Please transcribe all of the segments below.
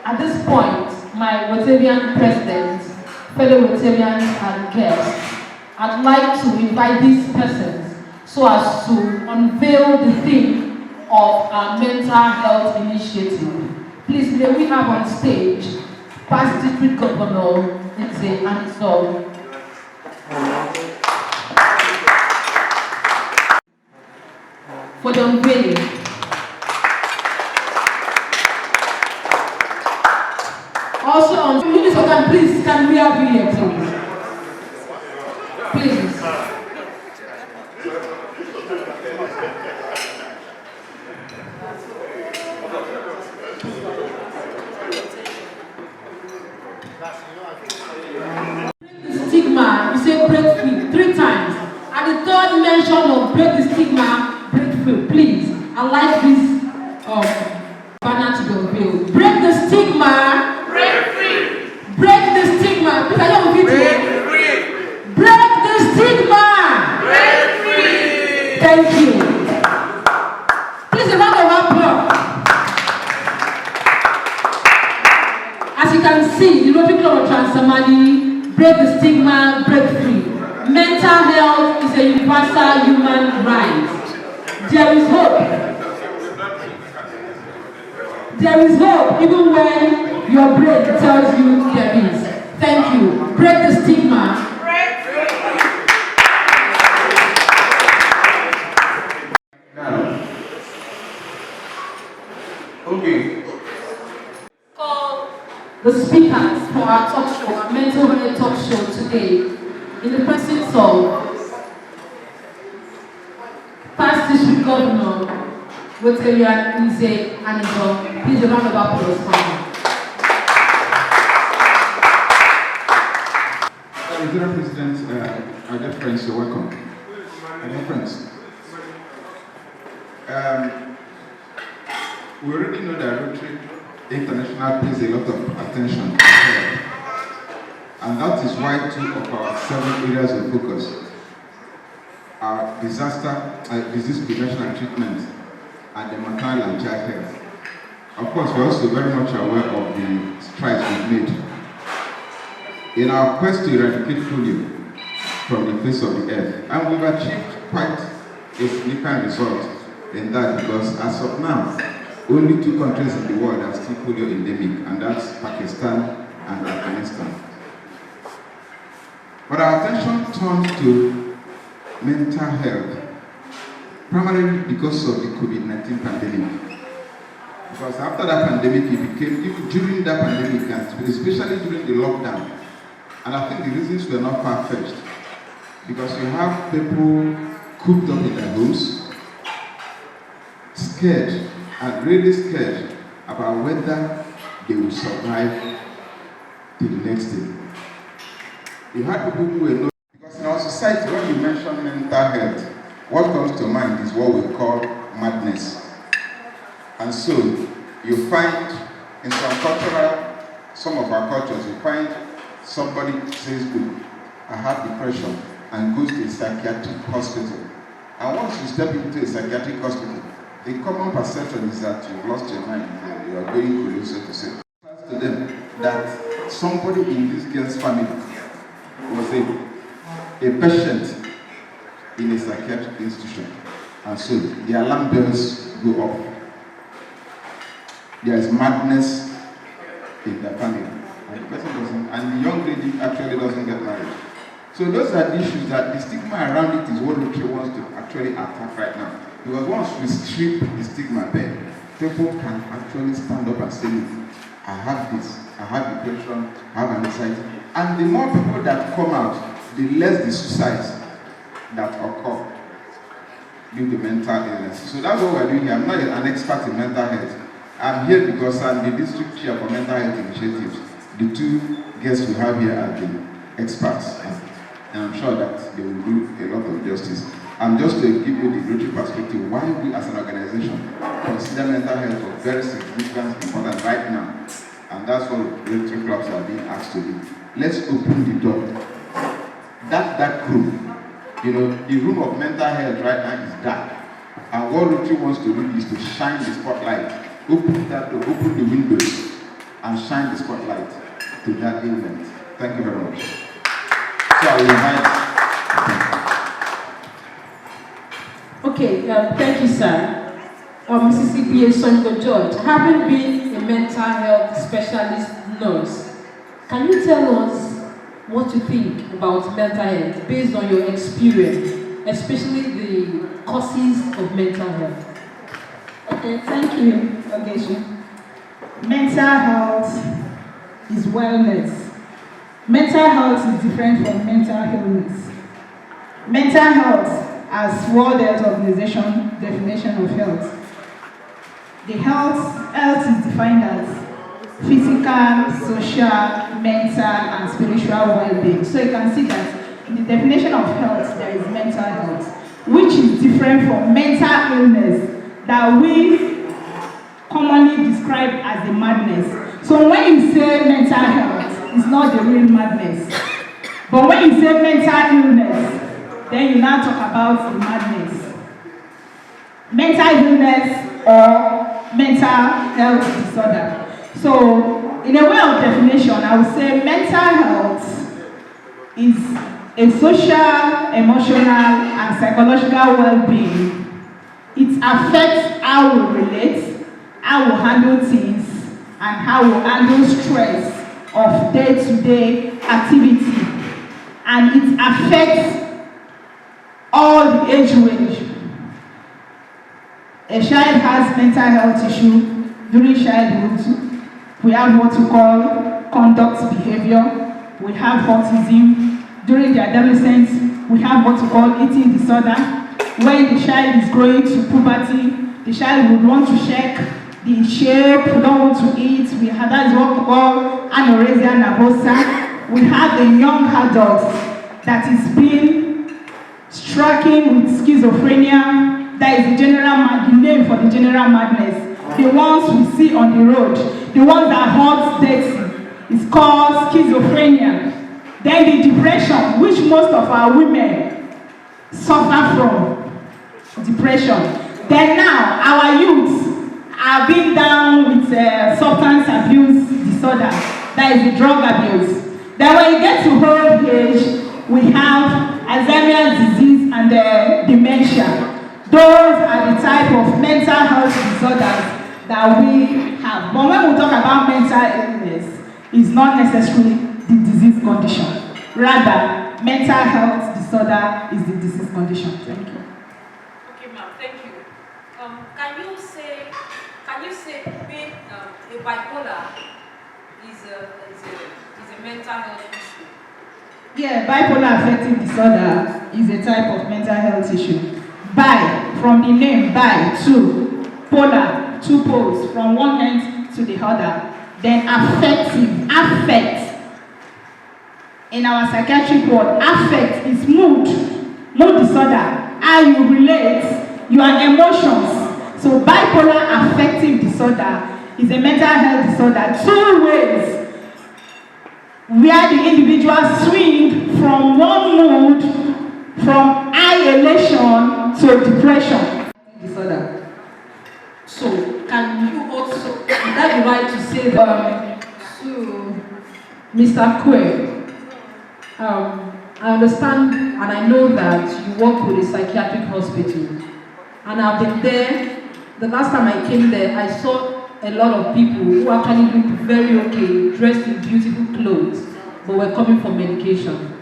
At this point, my Rotarian president, fellow Rotarians and guests, I'd like to invite these persons so as to unveil the theme of our mental health initiative. Please, may we have on stage past district governor, Nze Anso. For the unveiling. Also on please, can we have you here, please? Please. The stigma, you say break free 3 times. At the third mention of break the stigma, break free, please. I like this banner to be unveiled. Break the stigma. Break free. Break the stigma. Please, I don't Break free. Break the stigma. Break free. Thank you. Please, a round of applause. As you can see, the Rotary Club of Transamani, break the stigma, break free. Mental health is a universal human right. There is hope. There is hope even when your brain tells you there is. Thank you. Break the stigma. Break free. Now, okay. Call the speakers for our talk show, our mental health talk show today, in the presence of past district governor, Rotarian Nze Anso. Please, a round of applause for him. Mr. President, our dear friends, you're welcome. Our dear friends, we already know that Rotary International pays a lot of attention to health, and that is why 2 of our 7 areas of focus are disease prevention and treatment, and the maternal and child health. Of course, we're also very much aware of the strides we've made in our quest to eradicate polio from the face of the earth. And we've achieved quite a significant result in that, because as of now, only 2 countries in the world are still polio endemic, and that's Pakistan and Afghanistan. But our attention turned to mental health, primarily because of the COVID-19 pandemic. Because after that pandemic, it became, even during that pandemic, and especially during the lockdown, and I think the reasons were not far-fetched, because you have people cooped up in their homes, scared, and really scared about whether they will survive till the next day. You had people who were not, because in our society, when you mention mental health, what comes to mind is what we call madness. And so, you find in some of our cultures, you find somebody says, "Good, I have depression," and goes to a psychiatric hospital. And once you step into a psychiatric hospital, the common perception is that you've lost your mind, you are going closer to say to them that somebody in this girl's family was a patient in a psychiatric institution. And so the alarm bells go off. There is madness in the family. And the person doesn't, and the young lady actually doesn't get married. So those are the issues that the stigma around it is what Rotary wants to actually attack right now. Because once we strip the stigma there, people can actually stand up and say, "I have this, I have depression, I have anxiety." And the more people that come out, the less the suicides that occur due to mental illness. So that's what we're doing here. I'm not an expert in mental health. I'm here because I'm the district chair for mental health initiatives. The 2 guests we have here are the experts, and I'm sure that they will do a lot of justice. And just to give you the Rotary perspective, why we as an organization consider mental health of very significant importance right now, and that's what Rotary clubs are being asked to do. Let's open the door. That dark room, you know, the room of mental health right now is dark. And what Rotary wants to do is to shine the spotlight, open that door, open the windows, and shine the spotlight to that event. Thank you very much. So I will invite. Okay, thank you, sir. Mrs. CPA Songo George, having been a mental health specialist nurse, can you tell us what you think about mental health based on your experience, especially the causes of mental health? Okay, thank you, Ogeshi. Mental health is wellness. Mental health is different from mental illness. Mental health, as World Health Organization definition of health, the health is defined as physical, social, mental, and spiritual well-being. So you can see that in the definition of health, there is mental health, which is different from mental illness that we commonly describe as the madness. So when you say mental health, it's not the real madness. But when you say mental illness, then you now talk about the madness. Mental illness or mental health disorder. So, in a way of definition, I would say mental health is a social, emotional, and psychological well-being. It affects how we relate, how we handle things, and how we handle stress of day-to-day activity. And it affects all the age range. A child has mental health issue during childhood. We have what we call conduct behavior. We have autism. During the adolescence, we have what we call eating disorder. When the child is growing to puberty, the child would want to check the shape, don't want to eat. We have that is what we call anorexia nervosa. We have the young adult that is being stricken with schizophrenia. That is the name for the general madness. The ones we see on the road, the ones that hurt dirty, is called schizophrenia. Then the depression, which most of our women suffer from, depression. Then now, our youths are being down with substance abuse disorder, that is the drug abuse. Then when you get to old age, we have Alzheimer's disease and dementia. Those are the type of mental health disorders that we have. But when we talk about mental illness, it's not necessarily the disease condition. Rather, mental health disorder is the disease condition. Thank you. Okay, ma'am. Thank you. Can you say being a bipolar is a mental health issue? Yeah, bipolar affective disorder is a type of mental health issue. Bi, from the name bi, two, polar, two poles, from one end to the other. Then affective, affect. In our psychiatric word, affect is mood disorder, how you relate, your emotions. So bipolar affective disorder is a mental health disorder. Two ways where the individual swing from one mood, from high elation to depression disorder. So, can you also, would that be right to say that to Mr. Kwe, I understand and I know that you work with a psychiatric hospital, and I've been there. The last time I came there, I saw a lot of people who actually looked very okay, dressed in beautiful clothes, but were coming for medication.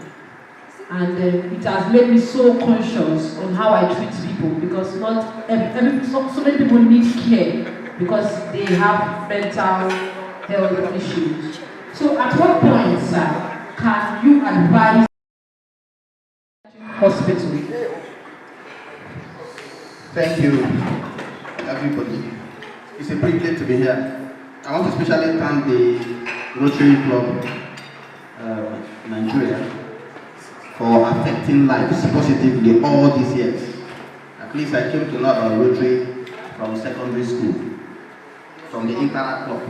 And it has made me so conscious on how I treat people, because so many people need care because they have mental health issues. So at what point, sir, can you advise hospital? Thank you, everybody. It's a privilege to be here. I want to especially thank the Rotary Club Nigeria for affecting lives positively all these years. At least I came to know Rotary from secondary school, from the Internet Club.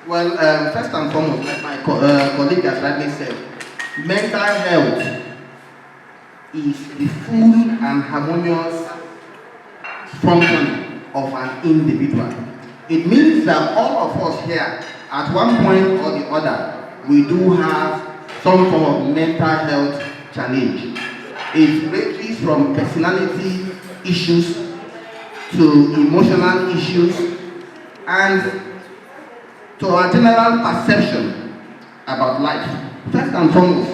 Well, first and foremost, like my colleague has rightly said, mental health is the full and harmonious function of an individual. It means that all of us here at one point or the other, we do have some form of mental health challenge. It ranges from personality issues to emotional issues and to our general perception about life. First and foremost,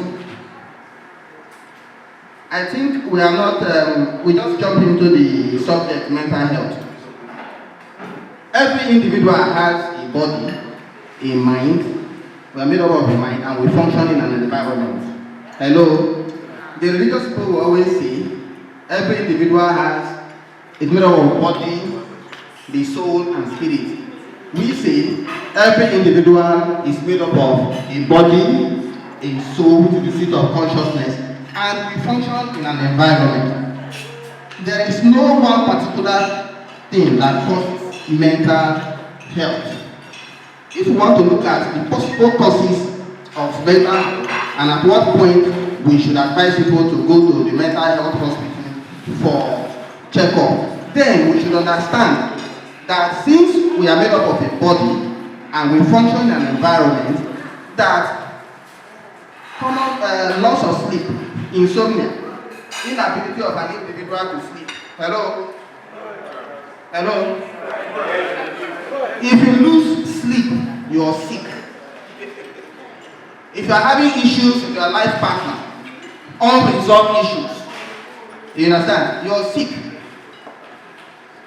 I think we are not, we just jump into the subject mental health. Every individual has a body, a mind. We are made up of a mind and we function in an environment. Hello? The religious people will always say every individual is made up of body, the soul, and spirit. We say every individual is made up of a body, a soul, which is the seat of consciousness, and we function in an environment. There is no one particular thing that causes mental health. If you want to look at the possible causes of mental health and at what point we should advise people to go to the mental health hospital for checkup, then we should understand that since we are made up of a body and we function in an environment, that common loss of sleep, insomnia, inability of an individual to sleep. Hello? Hello? If you lose sleep, you are sick. If you are having issues with your life partner, unresolved issues, you understand? You are sick.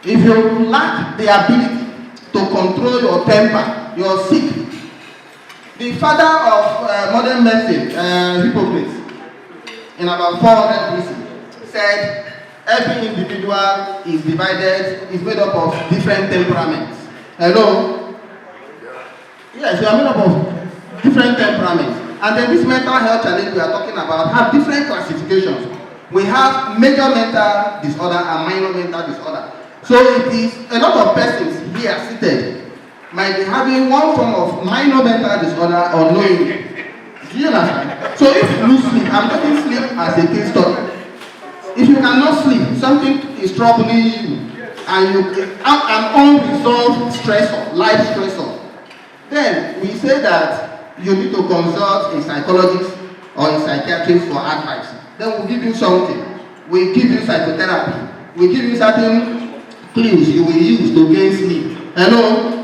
If you lack the ability to control your temper, you are sick. The father of modern medicine, Hippocrates, in about 400 BC, said every individual is made up of different temperaments. Hello? Yes, we are made up of different temperaments. And then this mental health challenge we are talking about have different classifications. We have major mental disorder and minor mental disorder. So it is a lot of persons here seated might be having one form of minor mental disorder unknowingly. Do you understand? So if you lose sleep, I'm taking sleep as a case study. If you cannot sleep, something is troubling you, and you have an unresolved stressor, life stressor, then we say that you need to consult a psychologist or a psychiatrist for advice. Then we'll give you something. We'll give you psychotherapy. We'll give you certain clues you will use to gain sleep. Hello?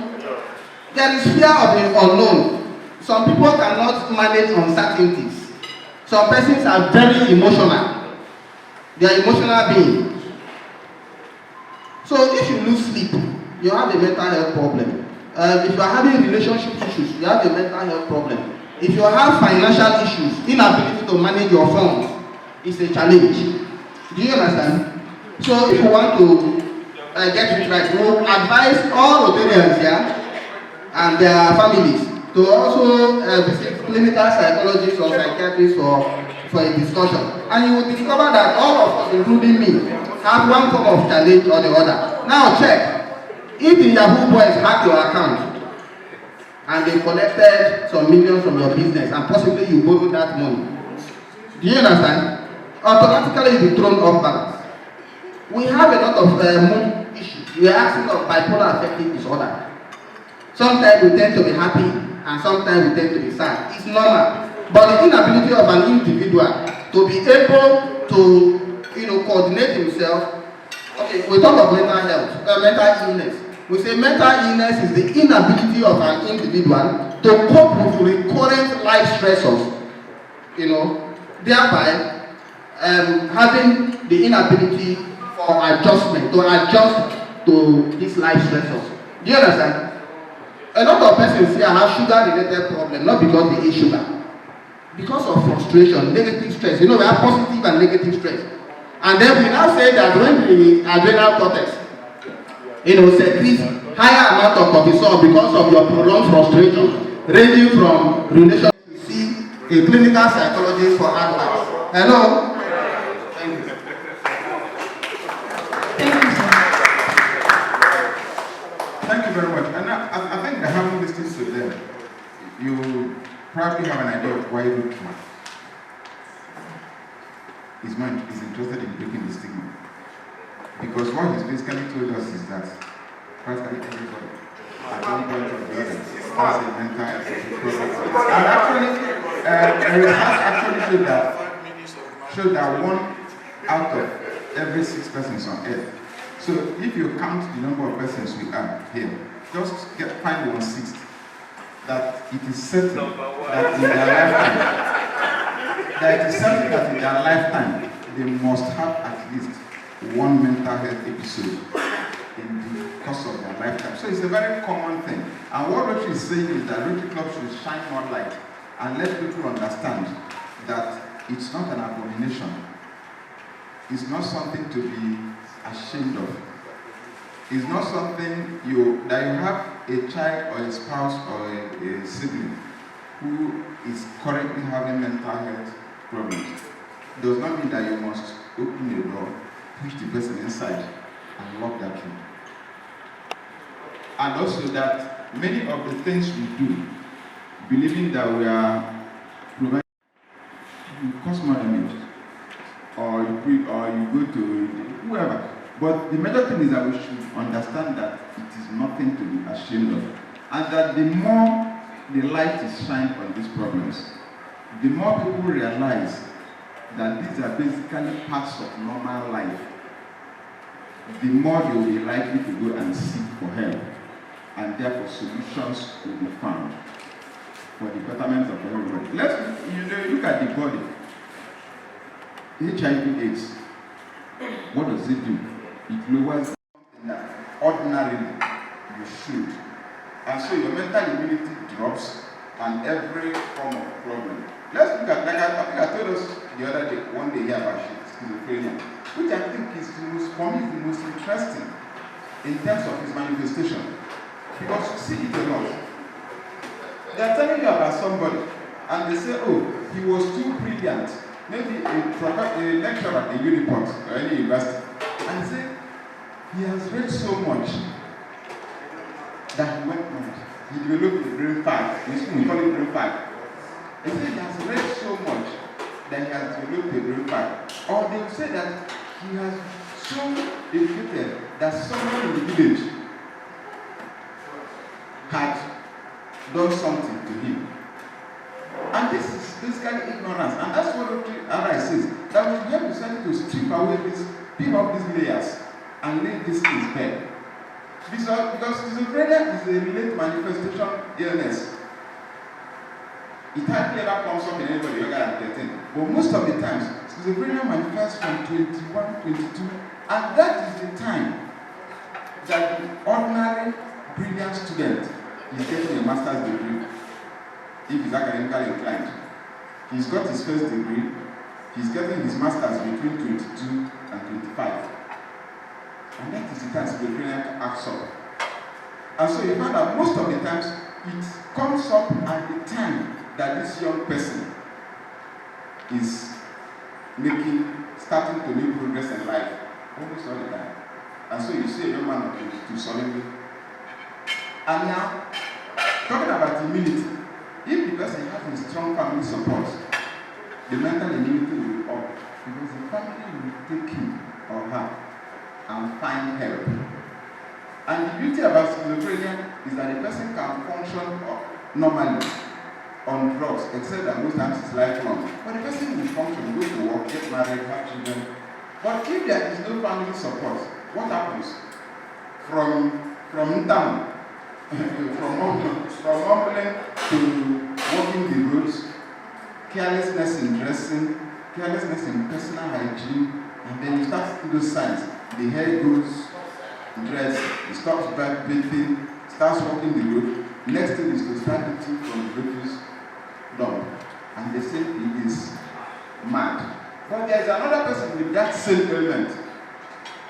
There is fear of the unknown. Some people cannot manage uncertainties. Some persons are very emotional. They are emotional beings. So if you lose sleep, you have a mental health problem. If you are having relationship issues, you have a mental health problem. If you have financial issues, inability to manage your funds, it's a challenge. Do you understand? So if you want to get it right, we will advise all Rotarians here and their families to also visit clinical psychologists or psychiatrists for a discussion. And you will discover that all of us, including me, have one form of challenge or the other. Now check. If the Yahoo boys hacked your account and they collected some millions from your business and possibly you borrowed that money, do you understand? Automatically you'll be thrown off balance. We have a lot of mood issues. We are asking of bipolar affective disorder. Sometimes we tend to be happy and sometimes we tend to be sad. It's normal. But the inability of an individual to be able to, coordinate himself. Okay, we talk of mental health, mental illness. We say mental illness is the inability of an individual to cope with recurrent life stressors, thereby having the inability for adjustment, to adjust to these life stressors. Do you understand? A lot of persons here have sugar-related problems, not because they eat sugar, because of frustration, negative stress. We have positive and negative stress. And then we now say that when the adrenal cortex, secretes higher amount of cortisol because of your prolonged frustration, ranging from relationship to see a clinical psychologist for advice. Hello? Thank you. Thank you very much. And I think that having listened to them, you probably have an idea of why Luke is interested in breaking the stigma. Because what he's basically told us is that practically everybody at one point or the other has a mental health problem. And actually, research actually showed that 1 out of every 6 persons on earth. So if you count the number of persons we are here, just find 1/6 that it is certain that in their lifetime, they must have at least 1 mental health episode in the course of their lifetime. So it's a very common thing. And what Rotary is saying is that Rotary Club should shine more light and let people understand that it's not an abomination. It's not something to be ashamed of. It's not something that you have a child or a spouse or a sibling who is currently having mental health problems. Does not mean that you must open the door, push the person inside, and lock that room. And also that many of the things we do, believing that we are providing, you cause more damage, or you go to whoever. But the major thing is that we should understand that it is nothing to be ashamed of, and that the more the light is shined on these problems, the more people realize that these are basically parts of normal life, the more they will be likely to go and seek for help, and therefore solutions will be found for the betterment of everybody. Let's look at the body. HIV/AIDS. What does it do? It lowers something that ordinarily you should. And so your mental immunity drops and every form of problem. Let's look at, like I told us the other day, one day here about schizophrenia, which I think is for me is the most interesting in terms of its manifestation. Because you see it a lot. They are telling you about somebody and they say, oh, he was too brilliant. Maybe a lecturer at a Uniport or any university, and say he has read so much that he went mad. He developed a brain fag. We call it brain fag. They say he has read so much that he has developed a brain fag. Or they will say that he has so educated that someone in the village had done something to him. And this is basically ignorance, and that's what RI says, that we have decided to strip away peel off these layers and lay these things bare. Because schizophrenia is a late manifestation illness. It hardly ever comes up in anybody younger than 13. But most of the times, schizophrenia manifests from 21, 22, and that is the time that the ordinary brilliant student is getting a master's degree. If he's academically inclined. He's got his first degree, he's getting his master's between 22 and 25. And that is the time schizophrenia acts up. And so you find that most of the times, it comes up at the time that this young person is starting to make progress in life. Almost all the time. And so you see a young man of 22 suddenly. And now, talking about immunity, if the person has a strong family support, the mental immunity will be up because the family will take him or her and find help. And the beauty about schizophrenia is that the person can function normally on drugs, except that most times it's lifelong. But the person will function, go to work, get married, have children. But if there is no family support, what happens? From down, from mumbling to walking the roads, carelessness in dressing, carelessness in personal hygiene, and then you start to see those signs. The hair goes dressed, he stops bathing, starts walking the road. Next thing is to start eating from the refuse dump. And they say he is mad. But there's another person with that same element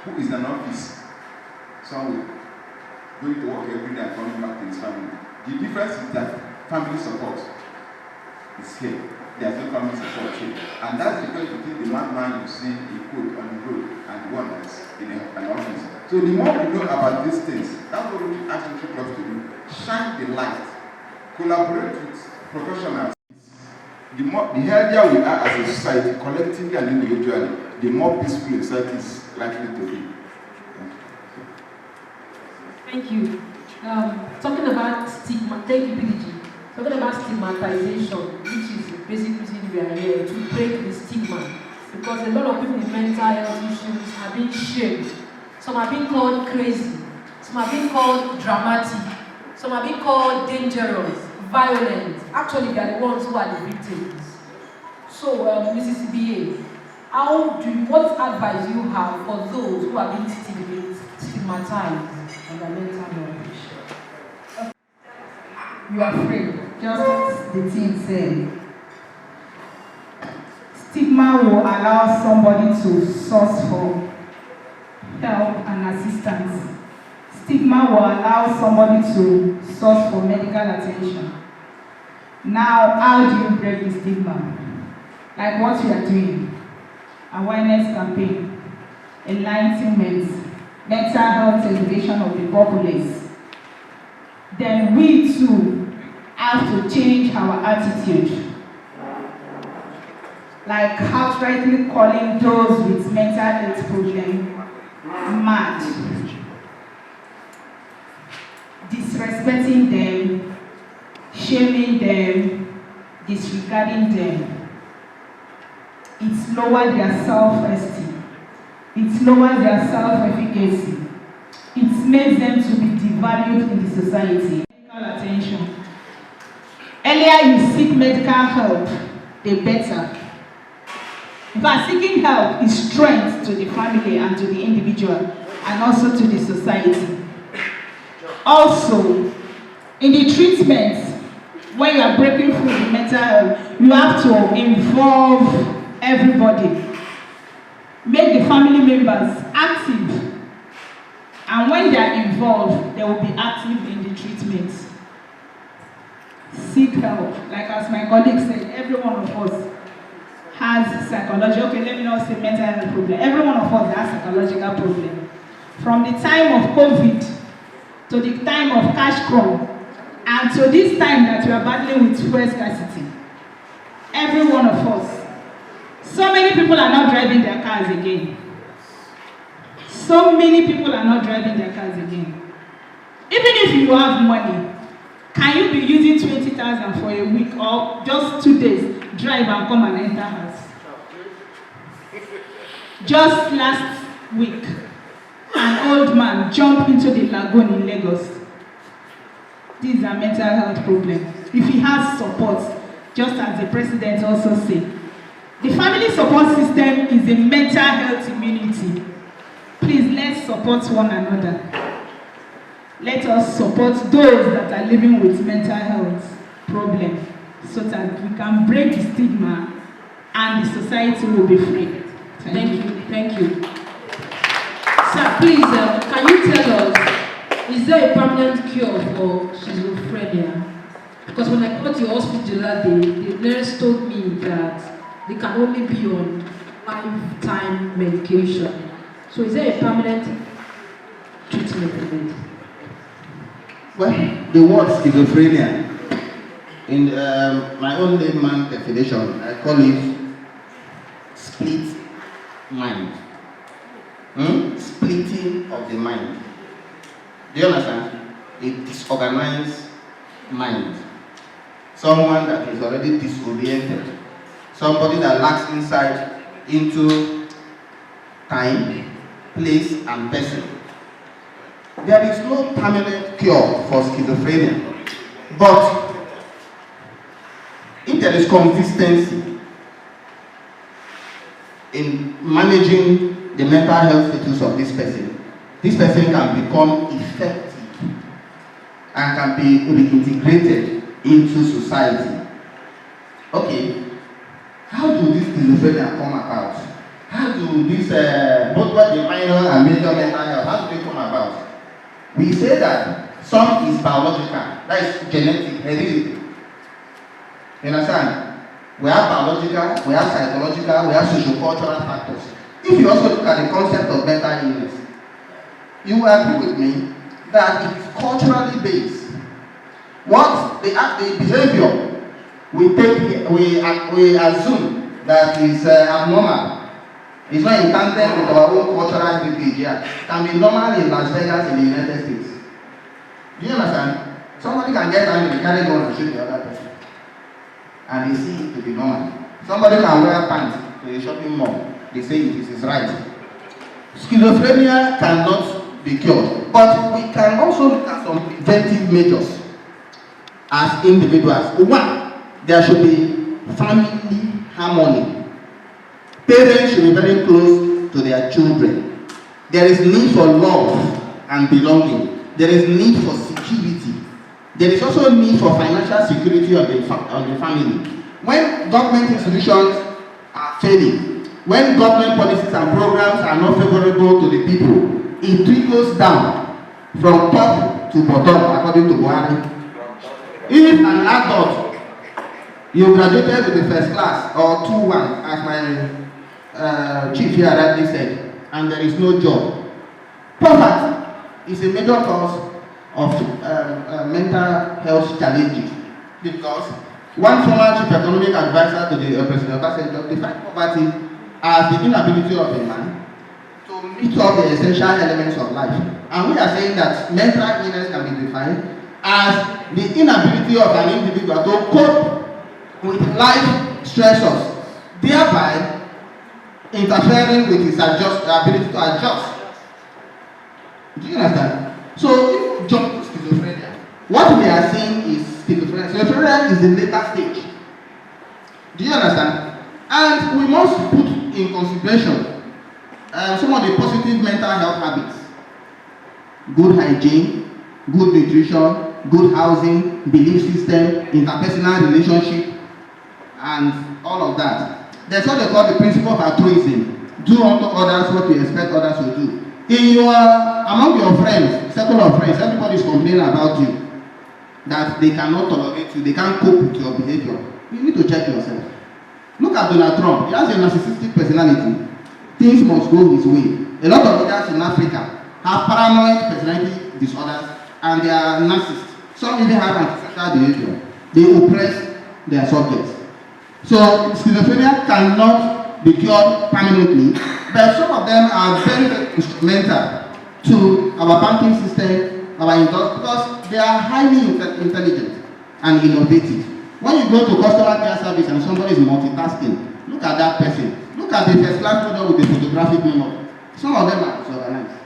who is an office somewhere, going to work every day and coming back to his family. The difference is that family support is here. There's no family support here. And that's the difference between the madman you see in quote on the road and the one that's in an office. So the more we know about these things, that's what we ask Rotary Clubs to do. Shine the light. Collaborate with professionals. The healthier we are as a society, collectively and individually, the more peaceful a society is likely to be. Thank you. Talking about stigma, thank you, PDG. Talking about stigmatization, which is the basic reason we are here, to break the stigma. Because a lot of people with mental health issues are being shamed. Some are being called crazy. Some are being called dramatic. Some are being called dangerous, violent. Actually, they are the ones who are the victims. So, Mrs. BA, what advice do you have for those who are being stigmatized on their mental health issue? You are free, just as the team said. Stigma will allow somebody to source for help and assistance. Stigma will allow somebody to source for medical attention. Now, how do you break the stigma? Like what we are doing. Awareness campaign, enlightenment, mental health education of the populace. Then we too have to change our attitude. Like outrightly calling those with mental health problems mad, disrespecting them, shaming them, disregarding them. It lowers their self-esteem. It lowers their self-efficacy. It makes them to be devalued in the society. Medical attention. Earlier you seek medical help, the better. But seeking help is strength to the family and to the individual and also to the society. Also, in the treatment, when you are breaking through the mental health, you have to involve everybody. Make the family members active. And when they are involved, they will be active in the treatment. Seek help. Like as my colleague said, every one of us has psychological, okay, let me not say mental health problem. Every one of us has psychological problem. From the time of COVID to the time of cash crunch and to this time that we are battling with fuel scarcity. Every one of us. So many people are not driving their cars again. So many people are not driving their cars again. Even if you have money, can you be using 20,000 for a week or just 2 days, drive and come and enter house? Just last week, an old man jumped into the lagoon in Lagos. This is a mental health problem. If he has support, just as the president also said, the family support system is a mental health immunity. Please, let's support one another. Let us support those that are living with mental health problems so that we can break the stigma and the society will be free. Thank you. Sir, please, can you tell us, is there a permanent cure for schizophrenia? Because when I got to your hospital that day, the nurse told me that they can only be on lifetime medication. So is there a permanent treatment for it? Well, the word schizophrenia, in my own layman definition, I call it split mind. Splitting of the mind. Do you understand? A disorganized mind. Someone that is already disoriented. Somebody that lacks insight into time, place, and person. There is no permanent cure for schizophrenia. But if there is consistency in managing the mental health status of this person can become effective and can be reintegrated into society. Okay, how do this schizophrenia come about? How do this, both the minor and major mental health, how do they come about? We say that some is biological, that is genetic, heredity. You understand? We have biological, we have psychological, we have socio-cultural factors. If you also look at the concept of mental illness, you will agree with me that it is culturally based. What the behavior we assume that is abnormal. It's not in tandem with our own cultural heritage here. It can be normal in Las Vegas in the United States. Do you can get angry, carry gun and shoot the other person. And they see it to be normal. Somebody can wear pants to a shopping mall. They say it is his right. Schizophrenia cannot be cured, but we can also look at some preventive measures as individuals. One, there should be family harmony. Parents should be very close to their children. There is need for love and belonging. There is need for security. There is also need for financial security of the family. When government institutions are failing, when government policies and programs are not favorable to the people, it trickles down from top to bottom, according to Buhari. If an adult, you graduated with the first class or 2-1, as my chief here rightly said, and there is no job, poverty is a major cause of mental health challenges, because one former chief economic advisor to the President Obasanjo defined poverty as the inability of a man to meet all the essential elements of life. And we are saying that mental illness can be defined as the inability of an individual to cope with life stressors, thereby interfering with his ability to adjust. Do you understand? So if you jump to schizophrenia, what we are saying is schizophrenia. Schizophrenia is the later stage. Do you understand? And we must put in consideration some of the positive mental health habits. Good hygiene, good nutrition, good housing, belief system, interpersonal relationship, and all of that. That's what they call the principle of altruism. Do unto others what you expect others to do. Among your friends, circle of friends, everybody is complaining about you, that they cannot tolerate you, they can't cope with your behavior. You need to check yourself. Look at Donald Trump. He has a narcissistic personality. Things must go his way. A lot of leaders in Africa have paranoid personality disorders, and they are narcissists. Some even have antisocial behavior. They oppress their subjects. So schizophrenia cannot be cured permanently, but some of them are very, very instrumental to our banking system, our industry, because they are highly intelligent and innovative. When you go to customer care service and somebody is multitasking, look at that person. Look at the first class model with the photographic memory. Some of them are disorganized.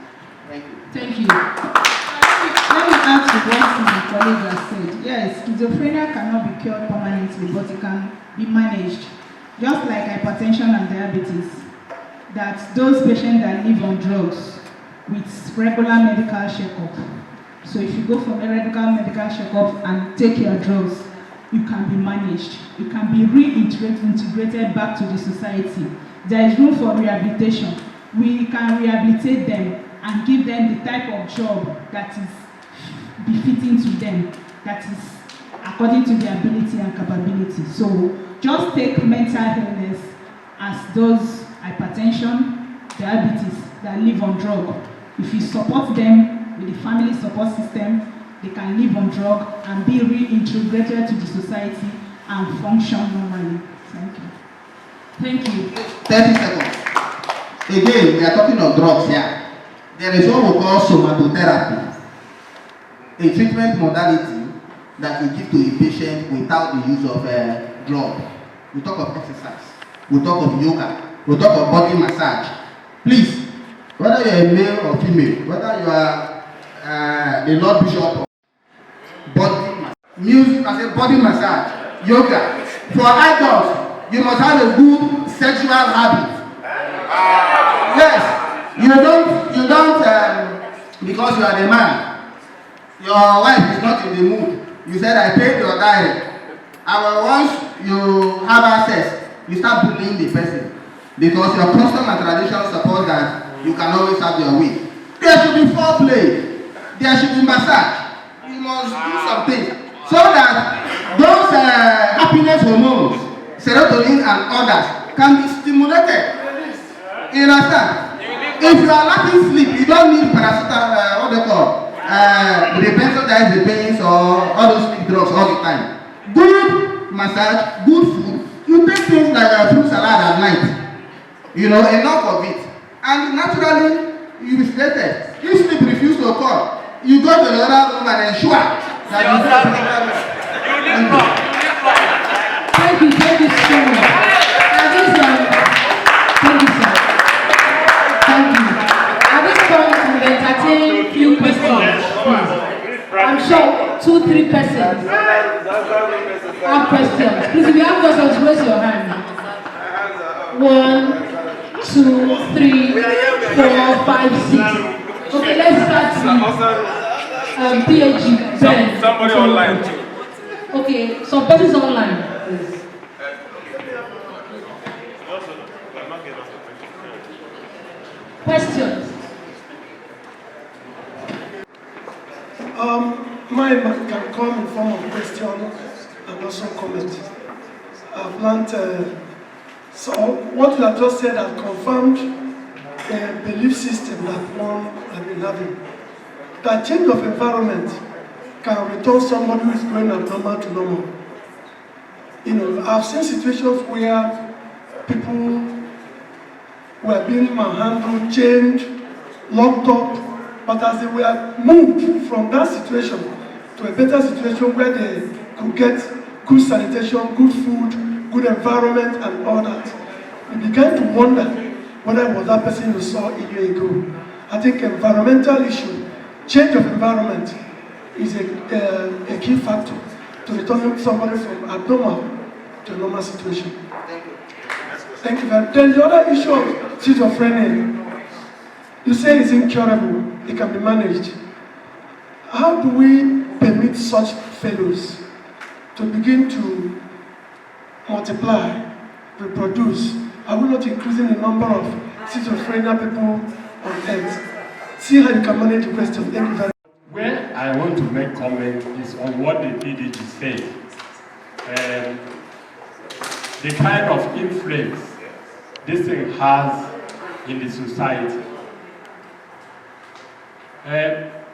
Thank you. Thank you. Let me add to what my colleague has said. Yes, schizophrenia cannot be cured permanently, but it can be managed. Just like hypertension and diabetes, that those patients that live on drugs with regular medical checkup. So if you go for a regular medical checkup and take your drugs, you can be managed. You can be reintegrated back to the society. There is room for rehabilitation. We can rehabilitate them and give them the type of job that is befitting to them, that is according to their ability and capability. So just take mental illness as those hypertension, diabetes that live on drug. If you support them with the family support system, they can live on drug and be reintegrated to the society and function normally. Thank you. Thank you. 30 seconds. Again, we are talking of drugs here. There is what we call somatotherapy, a treatment modality that we give to a patient without the use of a drug. We talk of exercise, we talk of yoga, we talk of body massage. Please, whether you are a male or female, whether you are a Lord Bishop or body massage, music as a body massage, yoga. For adults, you must have a good sexual habit. Yes, you don't because you are the man, your wife is not in the mood. You said I paid your diet. And once you have access, you start bullying the person because your custom and tradition support that you can always have your way. There should be foreplay. There should be massage. You must do something so that those happiness hormones, serotonin and others, can be stimulated. You understand? If you are lacking sleep, you don't need paracetamol, what they call, the benzodiazepines or all those sleep drugs all the time. Good massage, good food. You take things like fruit salad at night. You know, enough of it. And naturally, you will be sedated. If sleep refuses to come, you go to the other room and ensure Thank you so much. At this thank you, sir. Thank you. At this point, we will entertain few questions. I'm sure 2-3 persons have questions. Please, if you have questions, raise your hand. 1, 2, 3, 4, 5, 6. Okay, let's start with PhD. Somebody online. Okay, some persons online, please. Questions? Mine can come in form of question and also comment. I've learned, so what you have just said has confirmed the belief system that one has been having. That change of environment can return somebody who is going abnormal to normal. You know, I've seen situations where people were being manhandled, chained, locked up, but as they were moved from that situation to a better situation where they could get good sanitation, good food, good environment, and all that, we began to wonder whether it was that person you saw a year ago. I think environmental issue, change of environment, is a key factor to returning somebody from abnormal to a normal situation. Thank you very much. Then the other issue of schizophrenia, you say it's incurable, it can be managed. How do we permit such fellows to begin to multiply, reproduce? Are we not increasing the number of schizophrenia people on earth? See how you can manage the question. Thank you very much. Where I want to make comment is on what the PDG said. The kind of influence this thing has in the society.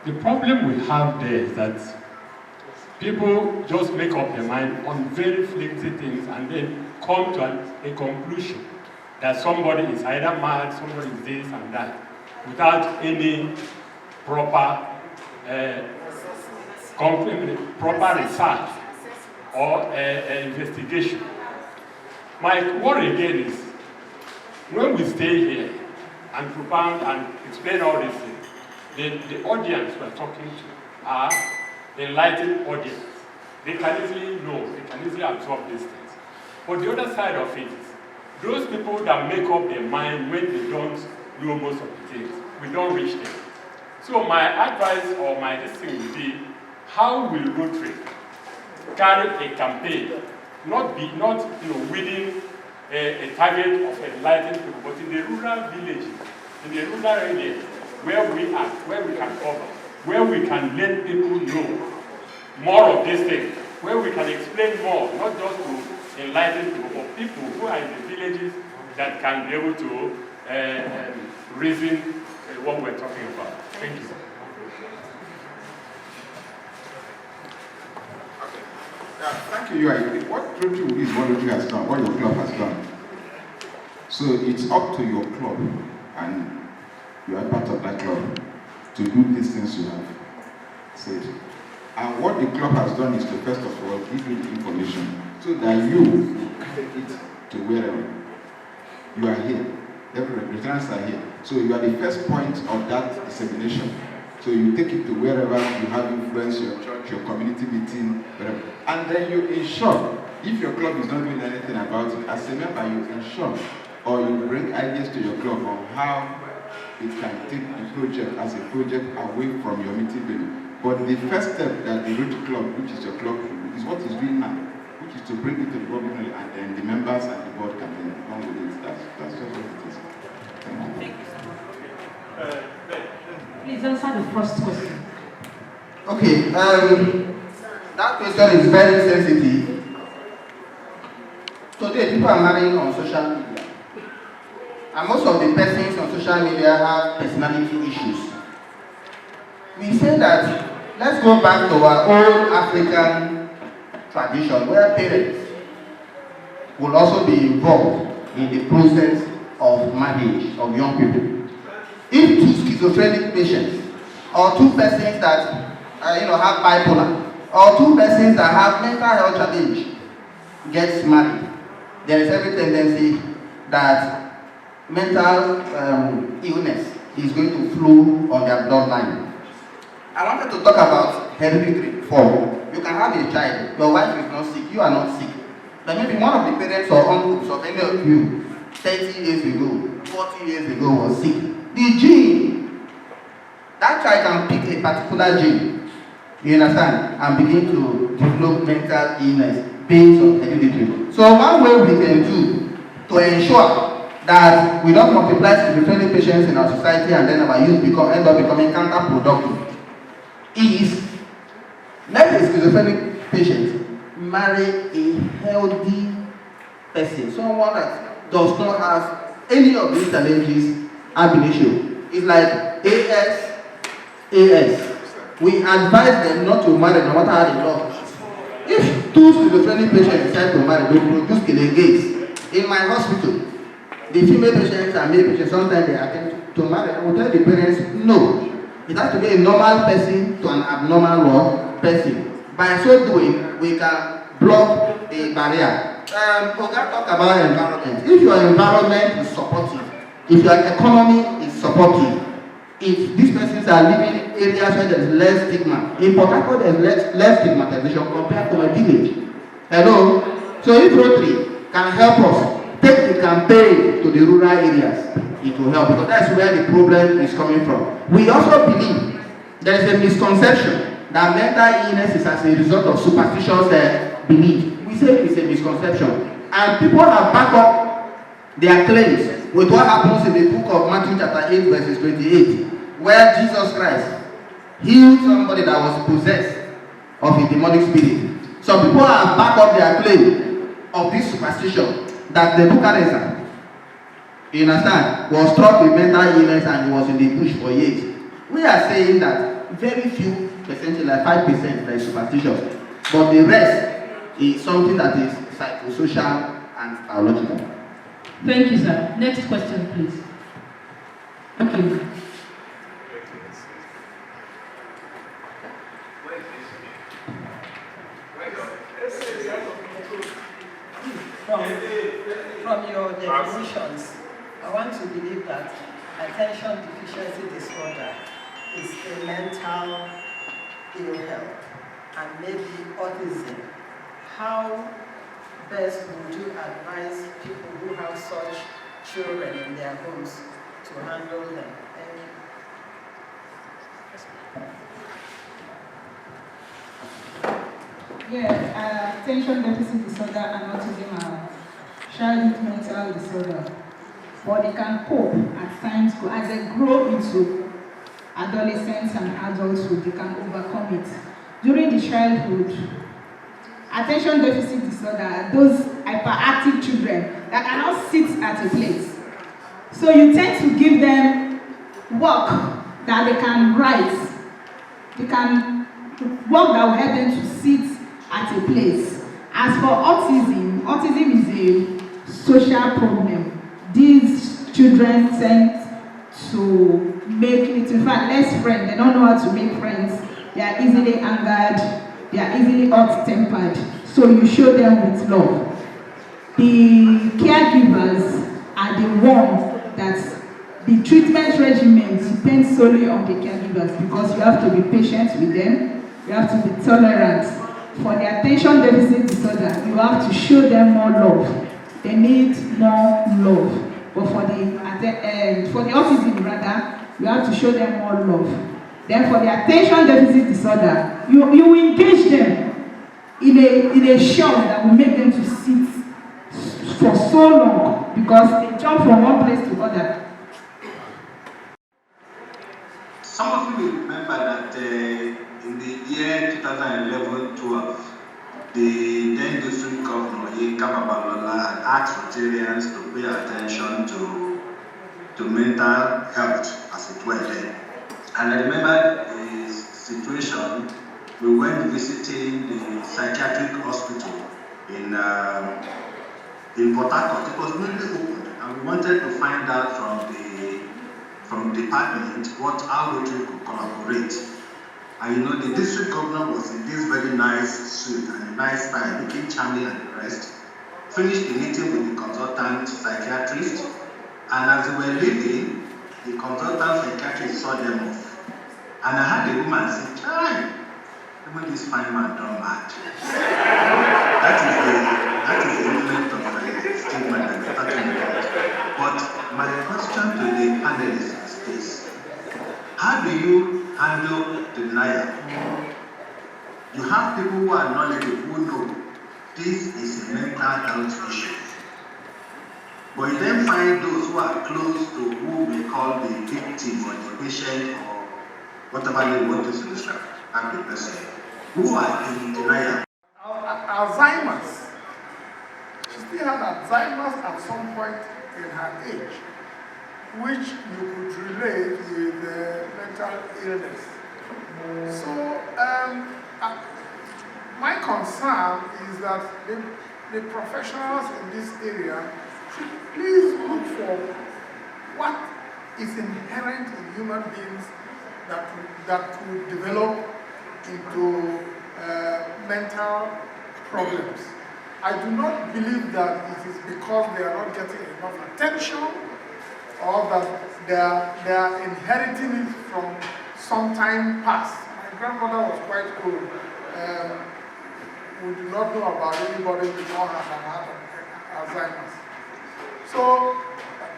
The problem we have there is that people just make up their mind on very flimsy things and then come to a conclusion that somebody is either mad, somebody is this and that, without any proper research or investigation. My worry again is, when we stay here and propound and explain all these things, the audience we're talking to are enlightened audience. They can easily know, they can easily absorb these things. But the other side of it is, those people that make up their mind when they don't know most of the things, we don't reach them. So my advice or my thing would be, how will Rotary carry a campaign, not within a target of enlightened people, but in the rural villages, in the rural areas, where we are, where we can cover, where we can let people know more of these things, where we can explain more, not just to enlighten people, but people who are in the villages that can be able to reason what we're talking about. Thank you. Thank you. What Rotary is what Rotary has done, what your club has done. So it's up to your club, and you are part of that club, to do these things you have said. And what the club has done is to first of all give you the information so that you carry it to wherever you are here. Every returns are here. So you are the first point of that dissemination. So you take it to wherever you have influence, your church, your community meeting, whatever. And then you ensure, if your club is not doing anything about it, as a member you ensure, or you bring ideas to your club on how it can take the project as a project away from your meeting venue. But the first step that the Rotary Club, which is your club, is what is doing now, which is to bring it to the public, and then the members and the board can then run with it. That's just what it is. Thank you. Please answer the first question. Okay, that question is very sensitive. Today, people are marrying on social media. And most of the persons on social media have personality issues. We say that, let's go back to our old African tradition where parents will also be involved in the process of marriage of young people. If two schizophrenic patients or two persons that have bipolar or two persons that have mental health challenge gets married, there is every tendency that mental illness is going to flow on their bloodline. I wanted to talk about hereditary form. You can have a child, your wife is not sick, you are not sick. But maybe one of the parents or uncles of any of you 30 years ago, 40 years ago was sick. The gene, that child can pick a particular gene, you understand, and begin to develop mental illness based on hereditary. So one way we can do to ensure that we don't multiply schizophrenic patients in our society and then our youth end up becoming counterproductive is let a schizophrenic patient marry a healthy person, someone that does not have any of these challenges ab initio. It's like AS. We advise them not to marry no matter how they love. If two schizophrenic patients decide to marry, they produce gays. In my hospital, the female patients and male patients, sometimes they attempt to marry. I will tell the parents, no. It has to be a normal person to an abnormal person. By so doing, we can block the barrier. We can talk about environment. If your environment is supportive, if your economy is supportive, if these persons are living in areas where there is less stigma, in Port Harcourt there is less stigmatization compared to a village. Hello? So if Rotary can help us take the campaign to the rural areas, it will help, because that's where the problem is coming from. We also believe there is a misconception that mental illness is as a result of superstitious belief. We say it's a misconception. And people have backed up their claims with what happens in the book of Matthew chapter 8 verses 28, where Jesus Christ healed somebody that was possessed of a demonic spirit. Some people have backed up their claim of this superstition that the Nebuchadnezzar, you understand, was struck with mental illness and he was in the bush for years. We are saying that very few percentage, like 5%, that is superstitious, but the rest is something that is psychosocial and biological. Thank you, sir. Next question, please. Okay. From your definitions, I want to believe that attention deficiency disorder is a mental ill health and maybe autism. How best would you advise people who have such children in their homes to handle them? Yeah, attention deficit disorder and autism are childhood mental disorder, but they can cope at times as they grow into adolescence and adulthood. They can overcome it. During the childhood, attention deficit disorder are those hyperactive children that cannot sit at a place. So you tend to give them work that they can write. They can work that will help them to sit at a place. As for autism, autism is a social problem. These children tend to make it, in fact, less friends. They don't know how to make friends. They are easily angered. They are easily hot-tempered. So you show them with love. The caregivers are the ones that the treatment regimen depends solely on the caregivers, because you have to be patient with them. You have to be tolerant. For the attention deficit disorder, you have to show them more love. They need more love. But for the autism, rather, you have to show them more love. Then for the attention deficit disorder, you engage them in a show that will make them to sit for so long, because they jump from one place to other. Some of you will remember that in the year 2011-12, the then district governor, Yinka Babalola, had asked Rotarians to pay attention to mental health, as it were then. And I remember a situation, we went visiting the psychiatric hospital in Port Harcourt. It was newly opened, and we wanted to find out from the department how Rotary could collaborate. And you know, the district governor was in this very nice suit and a nice tie, looking charming and the rest. Finished the meeting with the consultant psychiatrist, and as they were leaving, the consultant psychiatrist saw them off. And I had a woman say, "Chai, even this fine man don't mad." That is the element of stigma that we're talking about. But my question to the panelists is this: how do you handle denial? You have people who are knowledgeable, who know this is a mental health issue. But you then find those who are close to who we call the victim or the patient or whatever you want to describe as the person, who are in denial. Alzheimer's. She still had Alzheimer's at some point in her age, which you could relate with mental illness. So, my concern is that the professionals in this area should please look for what is inherent in human beings that could develop into mental problems. I do not believe that it is because they are not getting enough attention or that they are inheriting it from some time past. My grandmother was quite old. We do not know about anybody before her that had Alzheimer's. So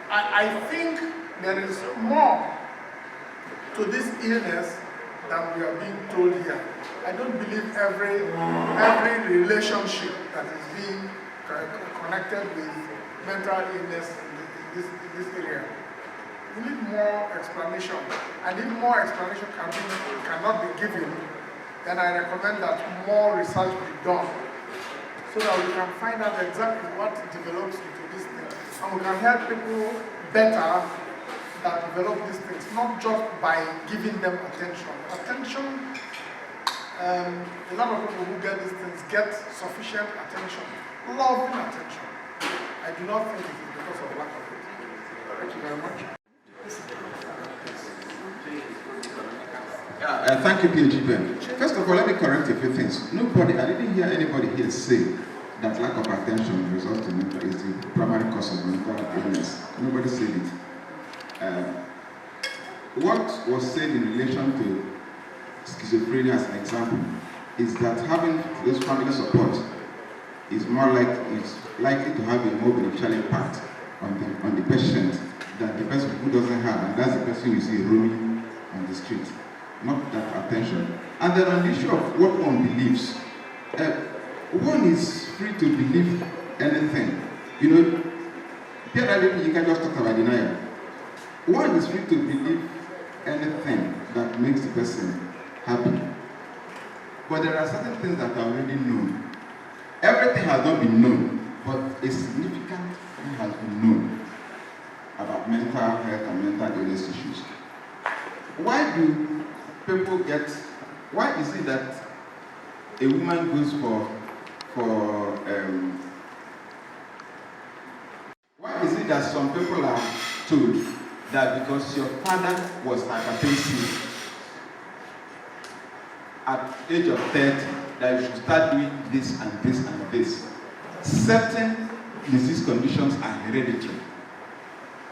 I think there is more to this illness than we are being told here. I don't believe every relationship that is being connected with mental illness in this area. We need more explanation. And if more explanation cannot be given, then I recommend that more research be done so that we can find out exactly what develops into these things. And we can help people better that develop these things, not just by giving them attention. A lot of people who get these things get sufficient attention, loving attention. I do not think it is because of lack of it. Thank you very much. Thank you, PhD Ben. First of all, let me correct a few things. I didn't hear anybody here say that lack of attention results in mental is the primary cause of mental illness. Nobody said it. What was said in relation to schizophrenia as an example is that having this family support is likely to have a more beneficial impact on the patient than the person who doesn't have, and that's the person you see roaming on the street. Not that attention. And then on the issue of what one believes, one is free to believe anything. You know, periodically you can just talk about denial. One is free to believe anything that makes the person happy. But there are certain things that are already known. Everything has not been known, but a significant thing has been known about mental health and mental illness issues. Why is it that a woman goes why is it that some people are told that because your father was hypertensive at the age of 30, that you should start doing this and this and this? Certain disease conditions are hereditary.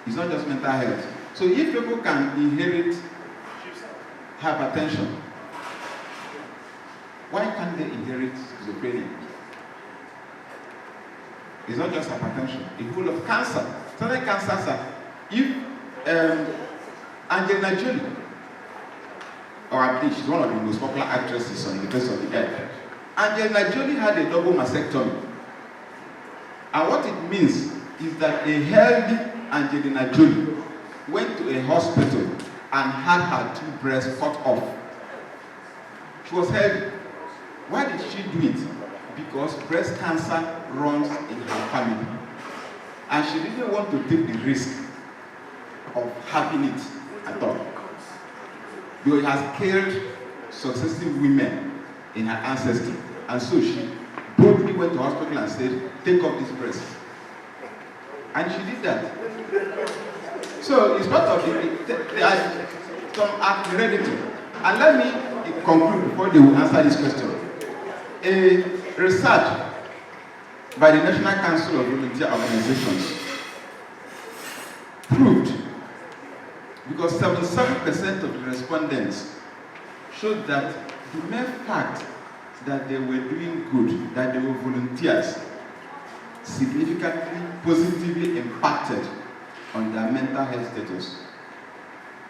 It's not just mental health. So if people can inherit hypertension, why can't they inherit schizophrenia? It's not just hypertension. It's full of cancer. Certain cancers are, if Angelina Jolie, or at least she's one of the most popular actresses on the face of the earth. Angelina Jolie had a double mastectomy. And what it means is that a healthy Angelina Jolie went to a hospital and had her two breasts cut off. She was healthy. Why did she do it? Because breast cancer runs in her family. And she didn't want to take the risk of having it at all. Because it has killed successive women in her ancestry. And so she boldly went to hospital and said, take off this breast. And she did that. So it's part of some heredity. And let me conclude before they will answer this question. A research by the National Council of Volunteer Organizations proved, because 77% of the respondents showed that the mere fact that they were doing good, that they were volunteers, significantly positively impacted on their mental health status.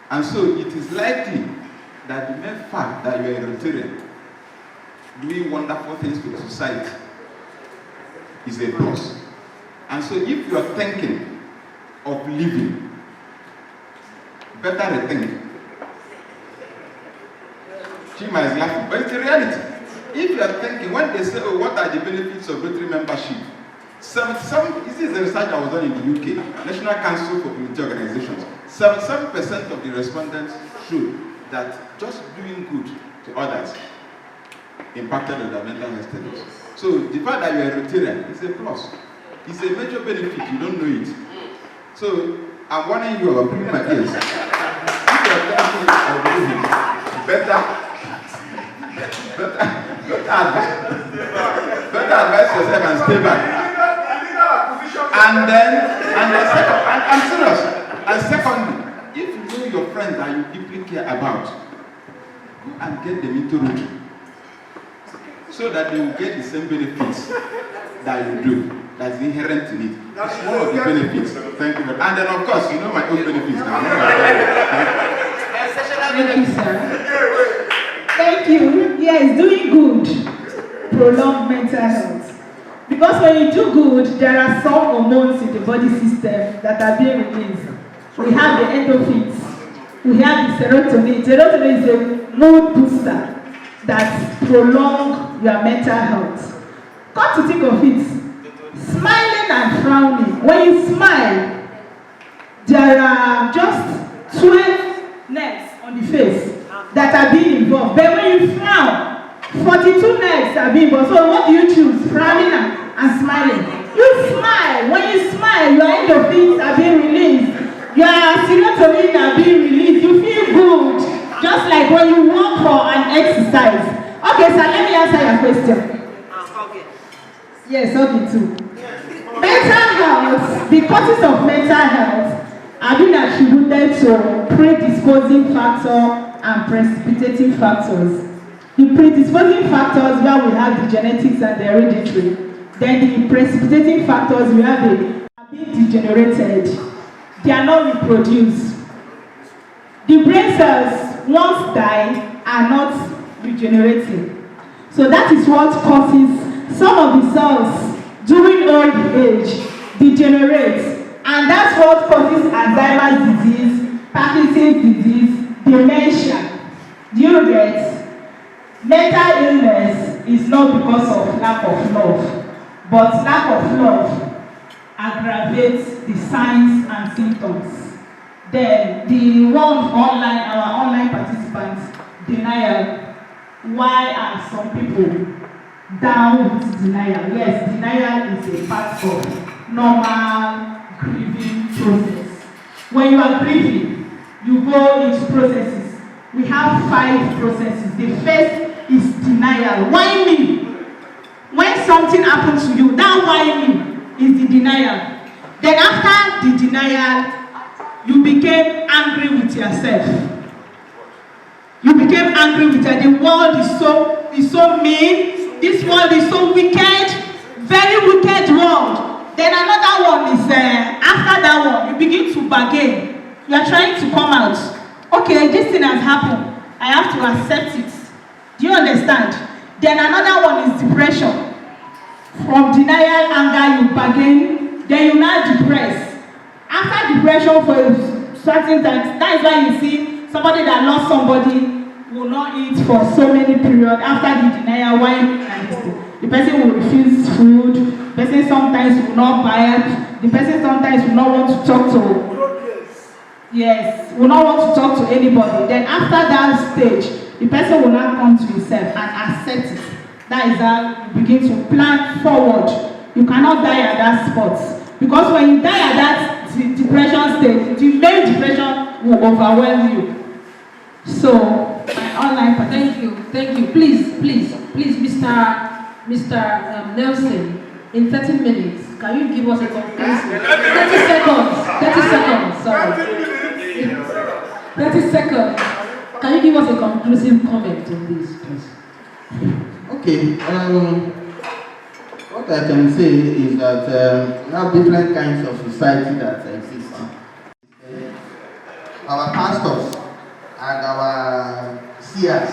And so it is likely that the mere fact that you are a Rotarian doing wonderful things for the society is a plus. And so if you are thinking of leaving, better rethink. Chima is laughing, but it's the reality. If you are thinking, when they say, oh, what are the benefits of Rotary membership? This is the research that was done in the UK, National Council for Volunteer Organizations. 77% of the respondents showed that just doing good to others impacted on their mental health status. So the fact that you are a Rotarian is a plus. It's a major benefit, you don't know it. So I'm warning you, I'm putting my ears. If you are thinking of leaving, better advise yourself and stay back. And I'm serious. And secondly, if you know your friends that you deeply care about, go and get them into Rotary, so that they will get the same benefits that you do, that's inherent in it. It's one of the benefits. Thank you. And then, of course, you know my own benefits now. Thank you, sir. Thank you. Yes, doing good prolong mental health. Because when you do good, there are some hormones in the body system that are being released. We have the endorphins. We have the serotonin. Serotonin is a mood booster that prolongs your mental health. Come to think of it, smiling and frowning. When you smile, there are just 12 nerves on the face that are being involved. But when you frown, 42 nerves are being involved. So what do you choose? Frowning and smiling. You smile. When you smile, your endorphins are being released. Your serotonin are being released. You feel good. Just like when you walk for an exercise. Okay, so let me answer your question. Yes, okay too. Mental health, the causes of mental health are being attributed to predisposing factor and precipitating factors. The predisposing factors, where we have the genetics and the hereditary. Then the precipitating factors, we have the being degenerated. They are not reproduced. The brain cells, once die, are not regenerating. So that is what causes some of the cells during old age degenerate. And that's what causes Alzheimer's disease, Parkinson's disease, dementia. Do you get? Mental illness is not because of lack of love, but lack of love aggravates the signs and symptoms. Then the one online, our online participants, denial. Why are some people down with denial? Yes, denial is a part of normal grieving process. When you are grieving, you go into processes. We have 5 processes. The first is denial. Why me? When something happens to you, that why me is the denial. Then after the denial, you became angry with yourself. You became angry with yourself. The world is so mean. This world is so wicked. Very wicked world. Then another one is after that one, you begin to bargain. You are trying to come out. Okay, this thing has happened. I have to accept it. Do you understand? Then another one is depression. From denial, anger, you bargain. Then you now depress. After depression for a certain time, that is why you see somebody that lost somebody will not eat for so many periods. After the denial, why the person will refuse food. The person sometimes will not buy it. The person sometimes will not want to talk to. Yes, will not want to talk to anybody. Then after that stage, the person will now come to himself and accept it. That is how you begin to plan forward. You cannot die at that spot. Because when you die at that depression stage, the main depression will overwhelm you. So, my online participants. Thank you. Please, Mr. Nelson, in 30 minutes, can you give us a conclusive? 30 seconds, sorry. 30 seconds. Can you give us a conclusive comment on this, please? Okay. What I can say is that we have different kinds of society that exist. Our pastors and our seers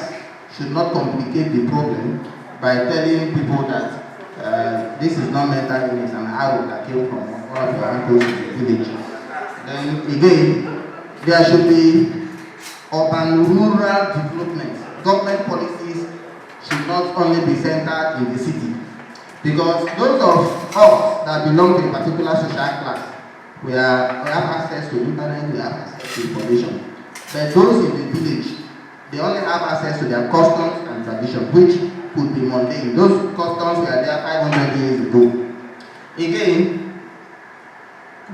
should not complicate the problem by telling people that this is not mental illness and arrow that came from one of your uncles in the village. Then again, there should be urban-rural development. Government policies should not only be centered in the city. Because those of us that belong to a particular social class, we have access to internet, we have access to information. But those in the village, they only have access to their customs and traditions, which could be mundane. Those customs were there 500 years ago. Again,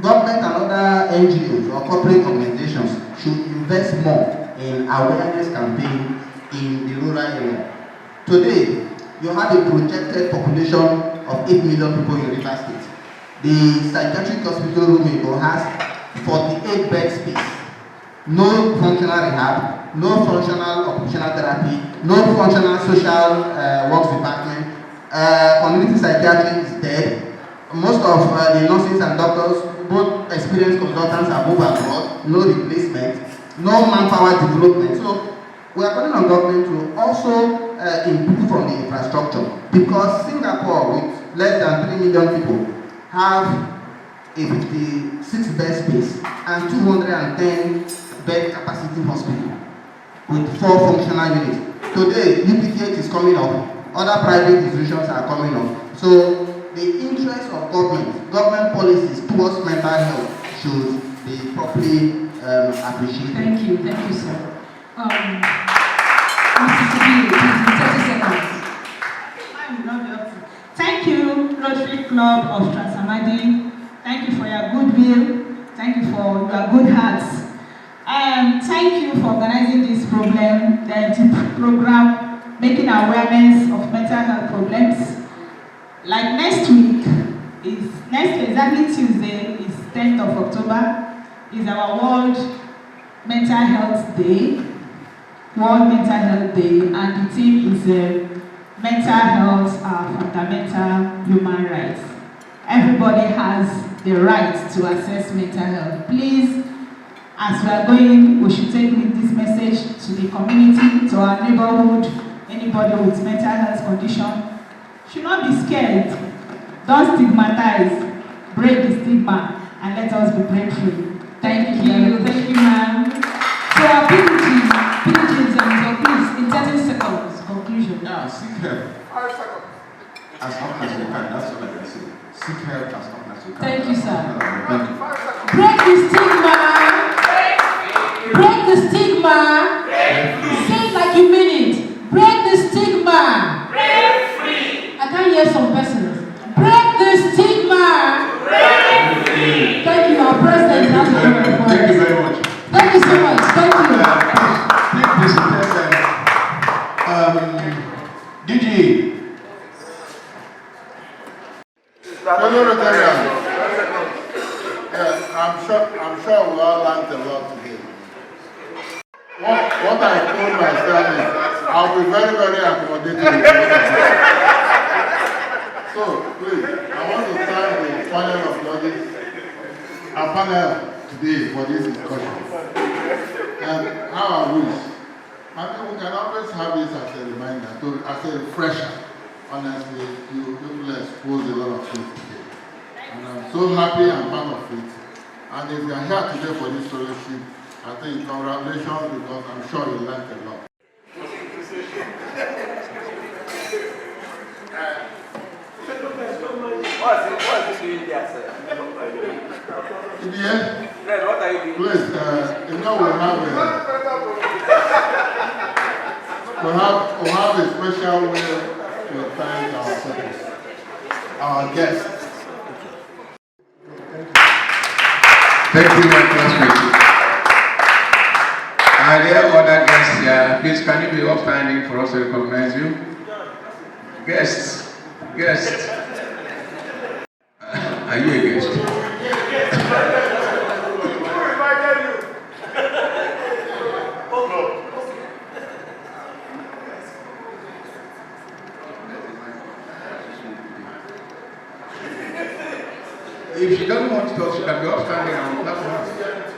government and other NGOs or corporate organizations should invest more in awareness campaign in the rural area. Today, you have a projected population of 8 million people in River State. The psychiatric hospital room in Ibo has 48 bed space. No functional rehab, no functional occupational therapy, no functional social works department. Community psychiatry is dead. Most of the nurses and doctors, both experienced consultants, are moved abroad. No replacement, no manpower development. So we are calling on government to also improve on the infrastructure, because Singapore, with less than 3 million people, have a 56 bed space and 210 bed capacity hospital with 4 functional units. Today, UPTH is coming up, other private institutions are coming up. So the interest of government policies towards mental health should be properly appreciated. Thank you, sir. Mrs. Sibiru, please, in 30 seconds. Thank you, Rotary Club of Transamadi. Thank you for your goodwill. Thank you for your good hearts. Thank you for organizing this program, making awareness of mental health problems. Like next week, exactly Tuesday, is 10th of October, is our World Mental Health Day. And the theme is mental health are fundamental human rights. Everybody has the right to access mental health. Please, as we are going, we should take with this message to the community, to our neighborhood. Anybody with mental health condition should not be scared. Don't stigmatize. Break the stigma and let us be breakthrough. Thank you, ma'am. So our PDG examiner, please, in 30 seconds, conclusion. Yeah, seek help. 5 seconds. As often as you can, that's what I can say. Seek help as often as you can. Thank you, sir. Thank you. Break the stigma. Break the stigma. Say it like you mean it. Break the stigma. Break free. I can't hear some persons. Break the stigma. Break free. Thank you, our president. Thank you very much. Thank you so much. Thank you. DG. Fellow Rotarians. Yeah, I'm sure we all learned a lot today. What I told myself is I'll be very, very accommodating. So, please, I want to thank the panel of judges, our panel today for this discussion. And how I wish, I mean, we can always have this as a reminder, as a refresher. Honestly, you people expose a lot of things today. And I'm so happy I'm part of it. And if you are here today for this fellowship, I think congratulations, because I'm sure you learned a lot. What is doing there, sir? In the end, What are you doing? please, you know we have a special way to thank our speakers, our guests. Thank you, my classmates. And there other guests here? Please, can you be upstanding for us to recognize you? Guests. Guests. Are you a guest? If she doesn't want to talk, she can be upstanding and clap for her.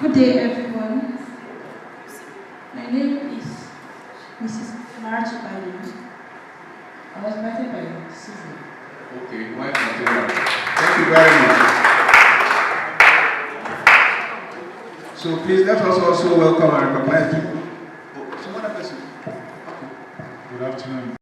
Good day, everyone. My name is Mrs. March Bali. I was invited by Susan. Okay, why continue? Thank you very much. So please let us also welcome and recognize people. Oh, some other person. Good afternoon.